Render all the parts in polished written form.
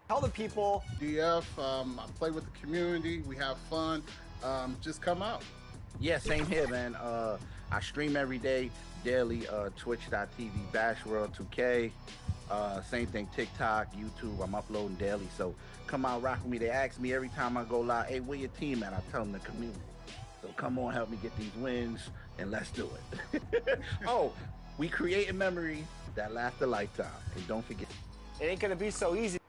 Tell the people. DF, I play with the community. We have fun. Just come out. Yeah, same here, man. I stream every day, daily, twitch.tv, BashWorld2K. Same thing, TikTok, YouTube. I'm uploading daily. So come out, rock with me. They ask me every time I go live, hey, where your team at? I tell them the community. So come on, help me get these wins, and let's do it. Oh, we create a memory that lasts a lifetime. And don't forget. It ain't gonna be so easy.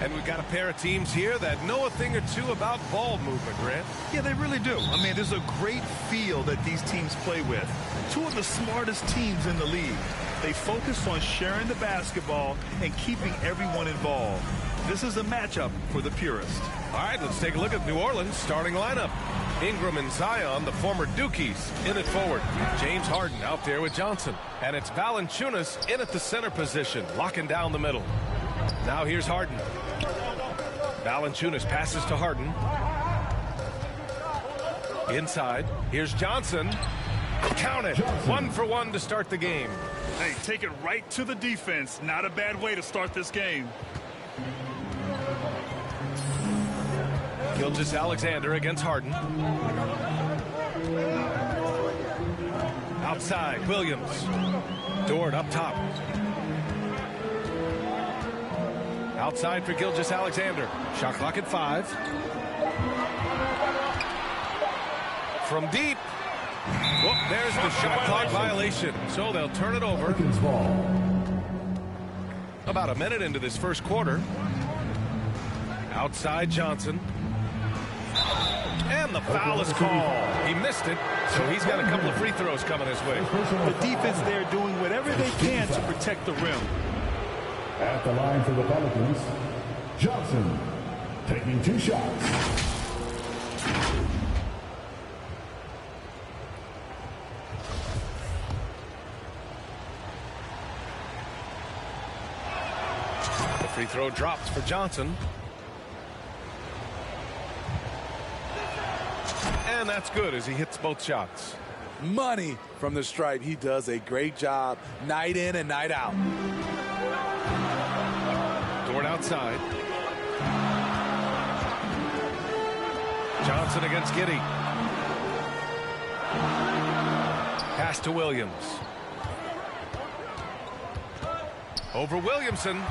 And we've got a pair of teams here that know a thing or two about ball movement, Grant. Yeah, they really do. I mean, there's a great feel that these teams play with. Two of the smartest teams in the league. They focus on sharing the basketball and keeping everyone involved. This is a matchup for the purist. All right, let's take a look at New Orleans' starting lineup. Ingram and Zion, the former Dukies, in at forward. James Harden out there with Johnson. And it's Valanciunas in at the center position, locking down the middle. Now here's Harden. Valanciunas passes to Harden. Inside, here's Johnson. Count it. 1 for 1 to start the game. Hey, take it right to the defense. Not a bad way to start this game. Gilgeous-Alexander against Harden. Outside, Williams. Dort up top. Outside for Gilgeous-Alexander. Shot clock at 5. From deep. Whoop, there's the shot clock violation. So they'll turn it over. About a minute into this first quarter. Outside Johnson. And the foul is called. He missed it, so he's got a couple of free throws coming his way. The defense there doing whatever they can to protect the rim. At the line for the Pelicans, Johnson taking 2 shots. The free throw drops for Johnson. And that's good as he hits both shots. Money from the stripe. He does a great job night in and night out. Dort outside. Johnson against Giddey. Pass to Williams. Over Williamson.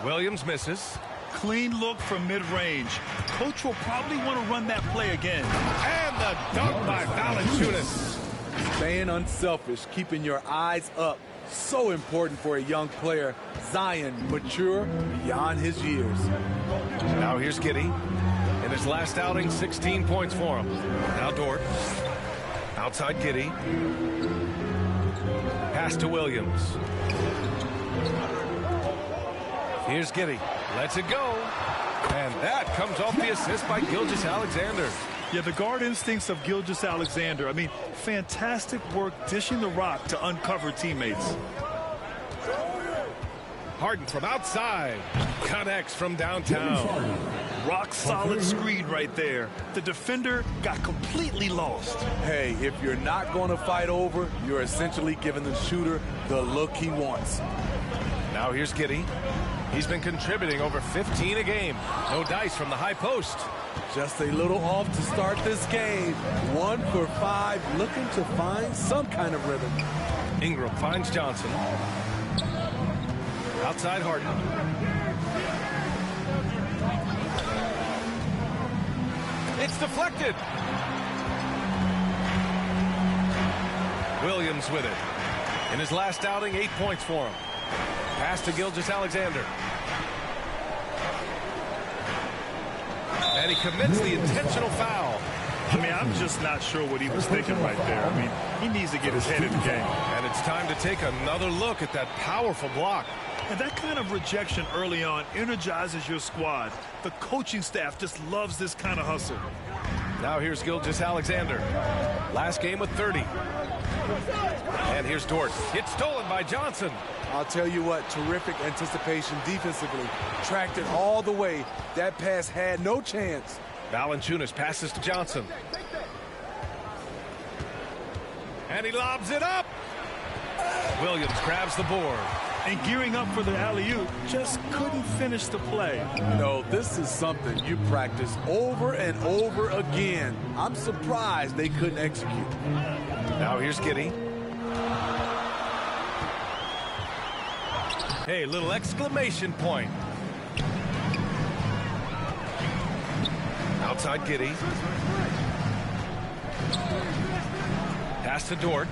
Williams misses. Clean look from mid-range. Coach will probably want to run that play again. And the dunk by Valanciunas. Staying unselfish, keeping your eyes up. So important for a young player. Zion, mature beyond his years. Now here's Giddey. In his last outing, 16 points for him. Now Dort. Outside Giddey. Pass to Williams. Here's Giddey. Lets it go. And that comes off the assist by Gilgeous-Alexander. Yeah, the guard instincts of Gilgeous-Alexander. I mean, fantastic work dishing the rock to uncover teammates. Harden from outside. Connects from downtown. Rock solid screen right there. The defender got completely lost. Hey, if you're not going to fight over, you're essentially giving the shooter the look he wants. Now here's Giddey. He's been contributing over 15 a game. No dice from the high post. Just a little off to start this game. 1 for 5, looking to find some kind of rhythm. Ingram finds Johnson. Outside Harden. It's deflected. Williams with it. In his last outing, 8 points for him. Pass to Gilgeous-Alexander. And he commits the intentional foul. I mean, I'm just not sure what he was thinking right there. I mean, he needs to get his head in the game. And it's time to take another look at that powerful block. And that kind of rejection early on energizes your squad. The coaching staff just loves this kind of hustle. Now here's Gilgeous-Alexander. Last game with 30. And here's Dort. It's stolen by Johnson. I'll tell you what, terrific anticipation defensively. Tracked it all the way. That pass had no chance. Valanciunas passes to Johnson. And he lobs it up. Williams grabs the board. And gearing up for the alley-oop, just couldn't finish the play. You know, this is something you practice over and over again. I'm surprised they couldn't execute. Now here's Giddey. Hey, little exclamation point. Outside Giddey. Pass to Dort.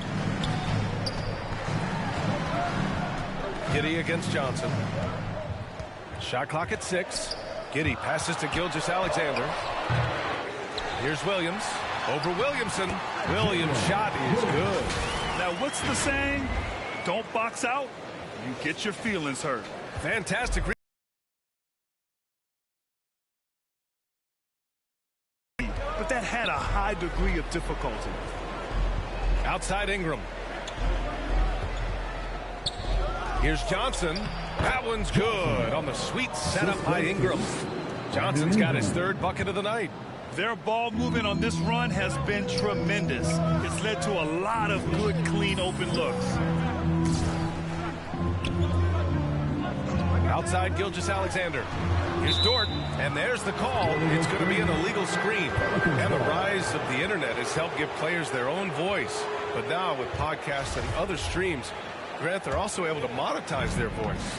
Giddey against Johnson. Shot clock at 6. Giddey passes to Gilgeous-Alexander. Here's Williams. Over Williamson. Williams' shot is good. Now, what's the saying? Don't box out, you get your feelings hurt. Fantastic. But that had a high degree of difficulty. Outside Ingram. Here's Johnson. That one's good on the sweet setup by Ingram. Johnson's got his 3rd bucket of the night. Their ball movement on this run has been tremendous. It's led to a lot of good, clean, open looks. Outside Gilgeous-Alexander. Here's Dort, and there's the call. It's going to be an illegal screen. And the rise of the internet has helped give players their own voice. But now with podcasts and other streams, Grant, they're also able to monetize their voice.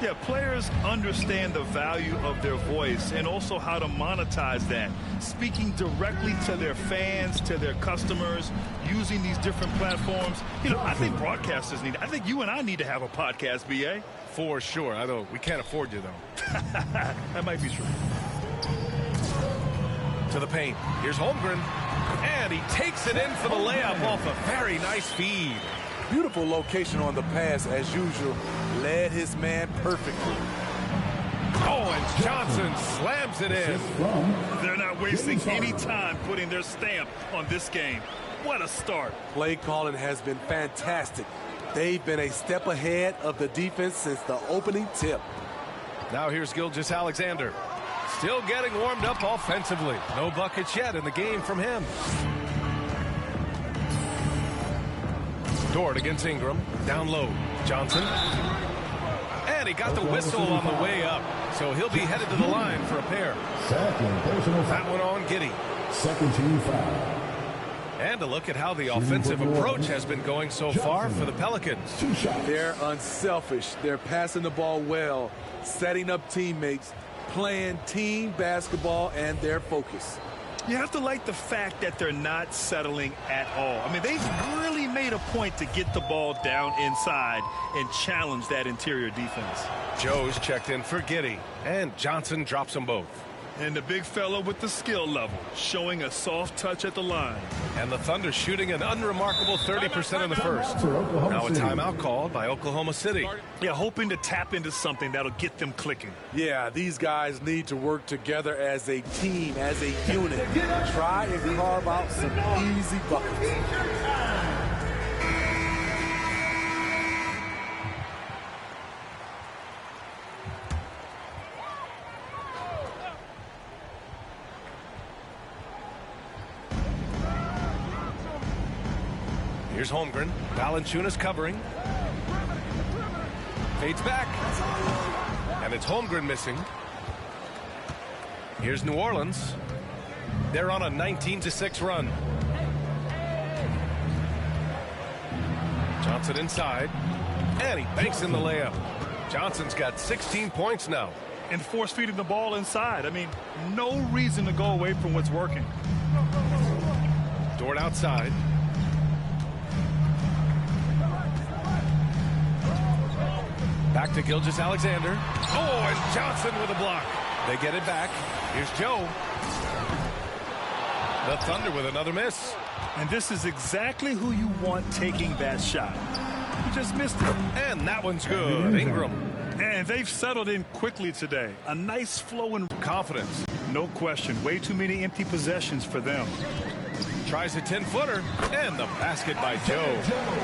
Yeah, players understand the value of their voice and also how to monetize that. Speaking directly to their fans, to their customers, using these different platforms. You know, I think broadcasters need, I think you and I need to have a podcast, B.A. For sure. I know we can't afford you, though. That might be true. To the paint. Here's Holmgren. And he takes it in for the layup off a very nice feed. Beautiful location on the pass, as usual. Led his man perfectly. Oh, and Johnson slams it in. They're not wasting any time putting their stamp on this game. What a start. Play calling has been fantastic. They've been a step ahead of the defense since the opening tip. Now here's Gilgeous-Alexander. Still getting warmed up offensively. No buckets yet in the game from him. Dort against Ingram. Down low. Johnson. And he got the whistle on the way up. So he'll be headed to the line for a pair. That one on Giddey. Second team foul. And a look at how the offensive approach has been going so far for the Pelicans. They're unselfish. They're passing the ball well, setting up teammates, playing team basketball, and their focus. You have to like the fact that they're not settling at all. I mean, they've really made a point to get the ball down inside and challenge that interior defense. Joe's checked in for Giddey, and Johnson drops them both. And the big fella with the skill level, showing a soft touch at the line. And the Thunder shooting an unremarkable 30% in the first. Now a timeout called by Oklahoma City. Yeah, hoping to tap into something that'll get them clicking. Yeah, these guys need to work together as a team, as a unit. Try and carve out some easy buckets. Here's Holmgren. Valanciunas covering. Fades back. And it's Holmgren missing. Here's New Orleans. They're on a 19-6 run. Johnson inside. And he banks in the layup. Johnson's got 16 points now. And force feeding the ball inside. I mean, no reason to go away from what's working. Dort outside. Back to Gilgeous-Alexander. Oh, and Johnson with a block. They get it back. Here's Joe. The Thunder with another miss. And this is exactly who you want taking that shot. He just missed it. And that one's good. Ingram. And they've settled in quickly today. A nice flow and confidence. No question. Way too many empty possessions for them. Tries a 10-footer, and the basket by Joe.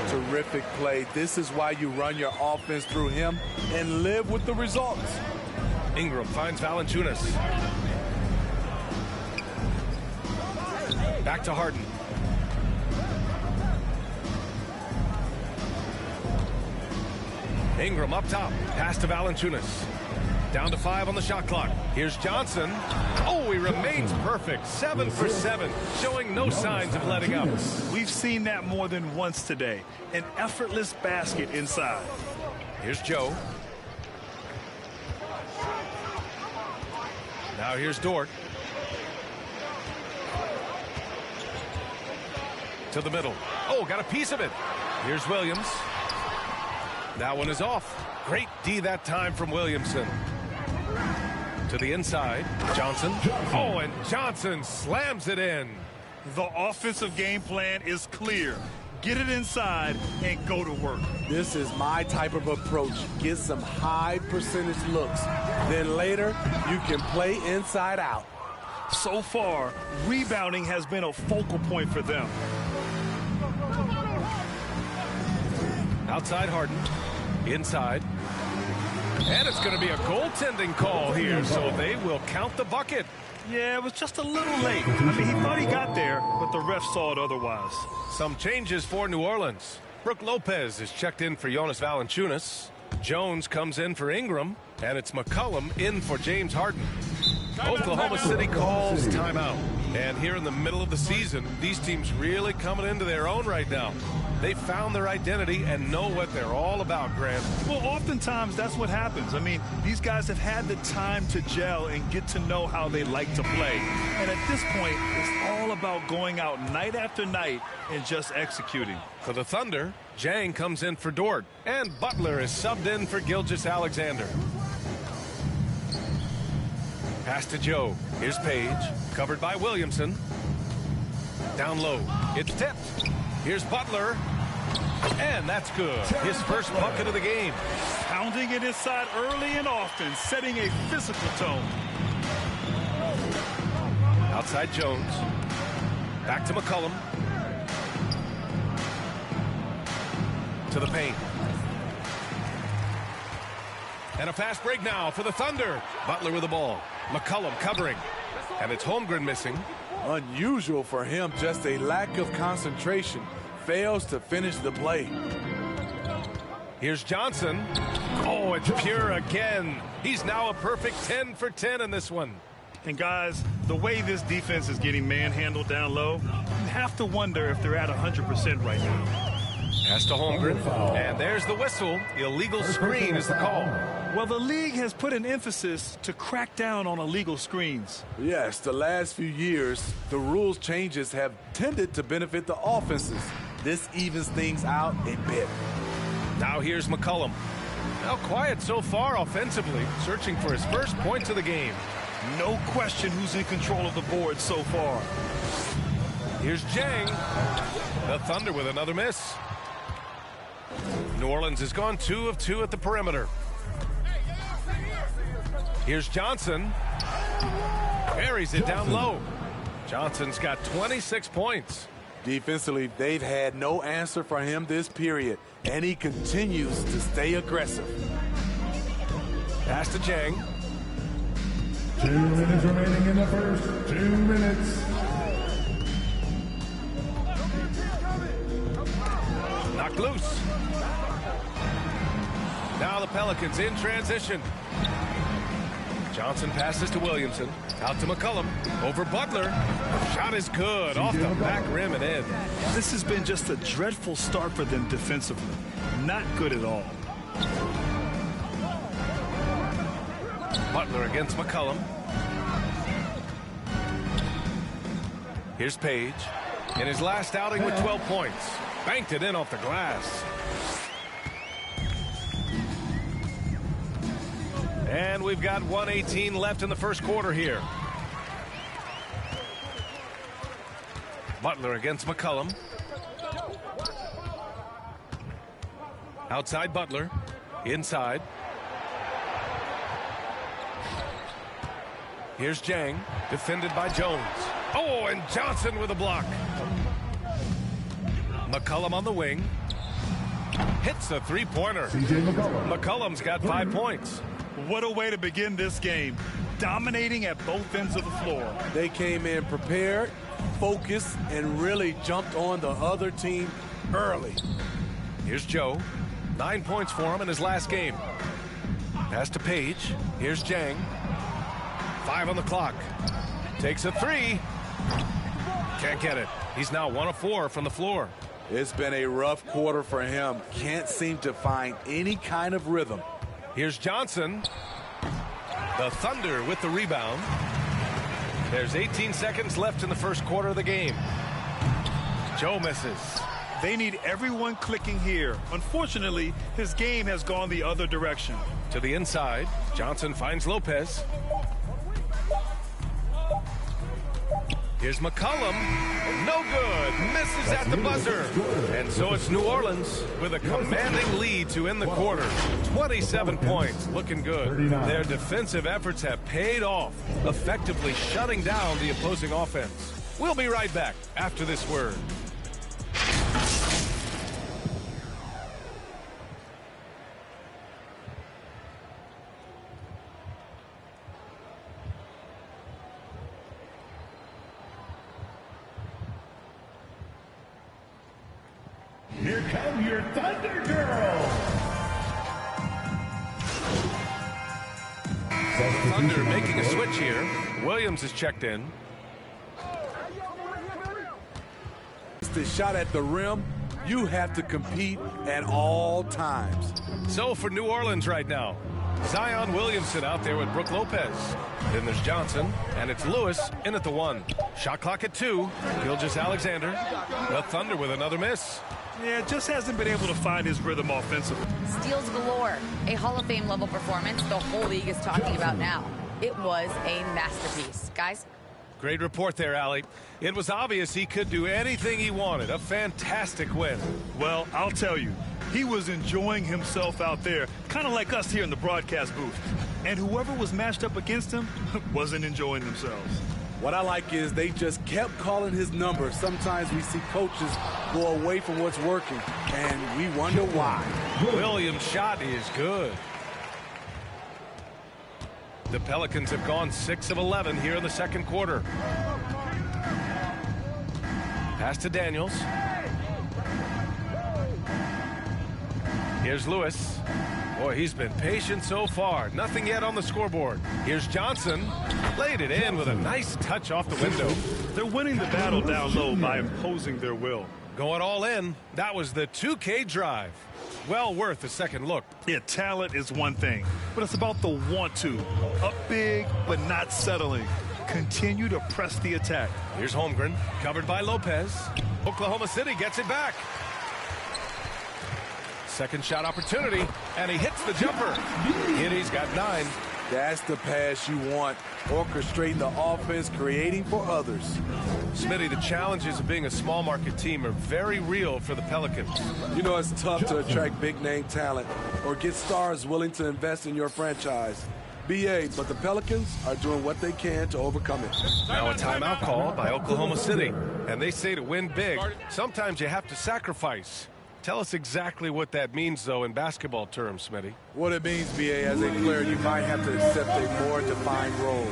Terrific play. This is why you run your offense through him and live with the results. Ingram finds Valanciunas. Back to Harden. Ingram up top. Pass to Valanciunas. Down to 5 on the shot clock. Here's Johnson. Oh, he remains perfect. 7 for 7, showing no signs of letting up. We've seen that more than once today. An effortless basket inside. Here's Joe. Now here's Dort. To the middle. Oh, got a piece of it. Here's Williams. That one is off. Great D that time from Williamson. To the inside. Johnson. Oh, and Johnson slams it in. The offensive game plan is clear. Get it inside and go to work. This is my type of approach. Get some high percentage looks. Then later, you can play inside out. So far, rebounding has been a focal point for them. Outside Harden. Inside. And it's going to be a goaltending call here, so they will count the bucket. Yeah, it was just a little late. I mean, he thought he got there, but the ref saw it otherwise. Some changes for New Orleans. Brooke Lopez is checked in for Jonas Valanciunas. Jones comes in for Ingram, and it's McCollum in for James Harden. Oklahoma City calls timeout. And here in the middle of the season, these teams really coming into their own right now. They found their identity and know what they're all about, Grant. Well, oftentimes that's what happens. I mean, these guys have had the time to gel and get to know how they like to play. And at this point, it's all about going out night after night and just executing. For the Thunder, Jang comes in for Dort, and Butler is subbed in for Gilgeous-Alexander. Pass to Joe. Here's Page, covered by Williamson. Down low. It's tipped. Here's Butler. And that's good. His first bucket of the game. Pounding it inside early and often, setting a physical tone. Outside Jones. Back to McCollum. To the paint. And a fast break now for the Thunder. Butler with the ball. McCollum covering. And it's Holmgren missing. Unusual for him, just a lack of concentration. Fails to finish the play. Here's Johnson. Oh, it's Pure again. He's now a perfect 10 for 10 in this one. And guys, the way this defense is getting manhandled down low, you have to wonder if they're at 100% right now. Pass to Holmgren. And there's the whistle. Illegal screen is the call. Well, the league has put an emphasis to crack down on illegal screens. Yes, the last few years, the rules changes have tended to benefit the offenses. This evens things out a bit. Now here's McCollum. Now quiet so far offensively, searching for his first points of the game. No question who's in control of the board so far. Here's Jang. The Thunder with another miss. New Orleans has gone 2 of 2 at the perimeter. Here's Johnson. Buries it down low. Johnson's got 26 points. Defensively, they've had no answer for him this period, and he continues to stay aggressive. Pass to Jang. 2 minutes remaining in the first. 2 minutes. Knocked loose. Now the Pelicans in transition. Johnson passes to Williamson. Out to McCollum. Over Butler. Shot is good. Off the back rim and in. This has been just a dreadful start for them defensively. Not good at all. Butler against McCollum. Here's Page. In his last outing with 12 points. Banked it in off the glass. And we've got 1:18 left in the first quarter here. Butler against McCollum. Outside Butler. Inside. Here's Jang. Defended by Jones. Oh, and Johnson with a block. McCollum on the wing. Hits a three-pointer. CJ McCollum. McCollum's got 5 points. What a way to begin this game. dominating at both ends of the floor. They came in prepared, focused, and really jumped on the other team early. Here's Joe. 9 points for him in his last game. Pass to Page. Here's Jang. 5 on the clock. Takes a 3. Can't get it. He's now 1 of 4 from the floor. It's been a rough quarter for him. Can't seem to find any kind of rhythm. Here's Johnson. The Thunder with the rebound. There's 18 seconds left in the first quarter of the game. Joe misses. They need everyone clicking here. Unfortunately, his game has gone the other direction. To the inside, Johnson finds Lopez. Here's McCollum. No good. Misses at the buzzer. And so it's New Orleans with a commanding lead to end the quarter. 27 points. Looking good. Their defensive efforts have paid off, effectively shutting down the opposing offense. We'll be right back after this word. Here come your Thunder Girls. Thunder making a switch here. Williams is checked in. The shot at the rim, you have to compete at all times. So for New Orleans right now, Zion Williamson out there with Brook Lopez. Then there's Johnson, and it's Lewis in at the 1. Shot clock at 2. Gilgeous-Alexander. The Thunder with another miss. Yeah, just hasn't been able to find his rhythm offensively. Steals galore. A Hall of Fame level performance the whole league is talking about now. It was a masterpiece. Guys? Great report there, Allie. It was obvious he could do anything he wanted. A fantastic win. Well, I'll tell you, he was enjoying himself out there, kind of like us here in the broadcast booth. And whoever was matched up against him wasn't enjoying themselves. What I like is they just kept calling his number. Sometimes we see coaches go away from what's working, and we wonder why. Williams' shot is good. The Pelicans have gone 6 of 11 here in the second quarter. Pass to Daniels. Here's Lewis. Boy, he's been patient so far. Nothing yet on the scoreboard. Here's Johnson. Laid it in with a nice touch off the window. They're winning the battle down low by imposing their will. Going all in. That was the 2K drive. Well worth a second look. Yeah, talent is one thing, but it's about the want to. Up big, but not settling. Continue to press the attack. Here's Holmgren, covered by Lopez. Oklahoma City gets it back. Second shot opportunity, and he hits the jumper. He's got 9. That's the pass you want. Orchestrating the offense, creating for others. Smitty, the challenges of being a small market team are very real for the Pelicans. You know, it's tough to attract big name talent or get stars willing to invest in your franchise. BA, but the Pelicans are doing what they can to overcome it. Now a timeout call by Oklahoma City. And they say to win big, sometimes you have to sacrifice. Tell us exactly what that means, though, in basketball terms, Smitty. What it means, BA, as a player, you might have to accept a more defined role.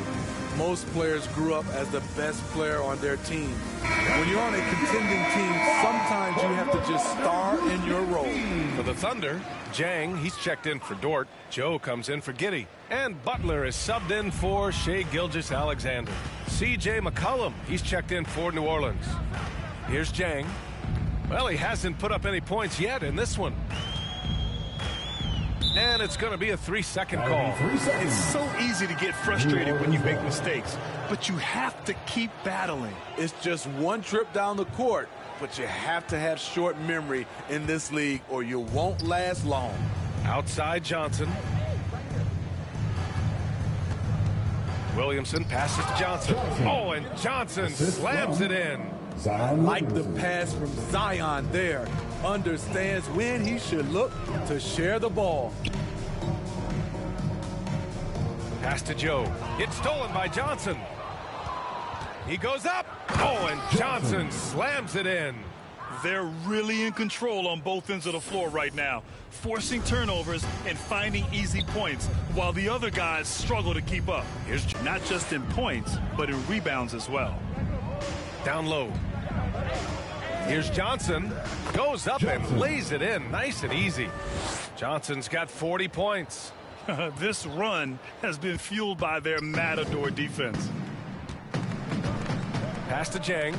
Most players grew up as the best player on their team. When you're on a contending team, sometimes you have to just star in your role. For the Thunder, Jang, he's checked in for Dort. Joe comes in for Giddey. And Butler is subbed in for Shai Gilgeous-Alexander. C.J. McCollum, he's checked in for New Orleans. Here's Jang. Well, he hasn't put up any points yet in this one. And it's going to be a 3-second call. It's so easy to get frustrated when you make mistakes, but you have to keep battling. It's just one trip down the court, but you have to have short memory in this league or you won't last long. Outside Johnson. Williamson passes to Johnson. Oh, and Johnson slams it in. Like the pass from Zion there. Understands when he should look to share the ball. Pass to Joe. It's stolen by Johnson. He goes up. Oh, and Johnson slams it in. They're really in control on both ends of the floor right now, forcing turnovers and finding easy points while the other guys struggle to keep up. Here's not just in points, but in rebounds as well. Down low. Here's Johnson. Goes up and lays it in. Nice and easy. Johnson's got 40 points. This run has been fueled by their Matador defense. Pass to Jang.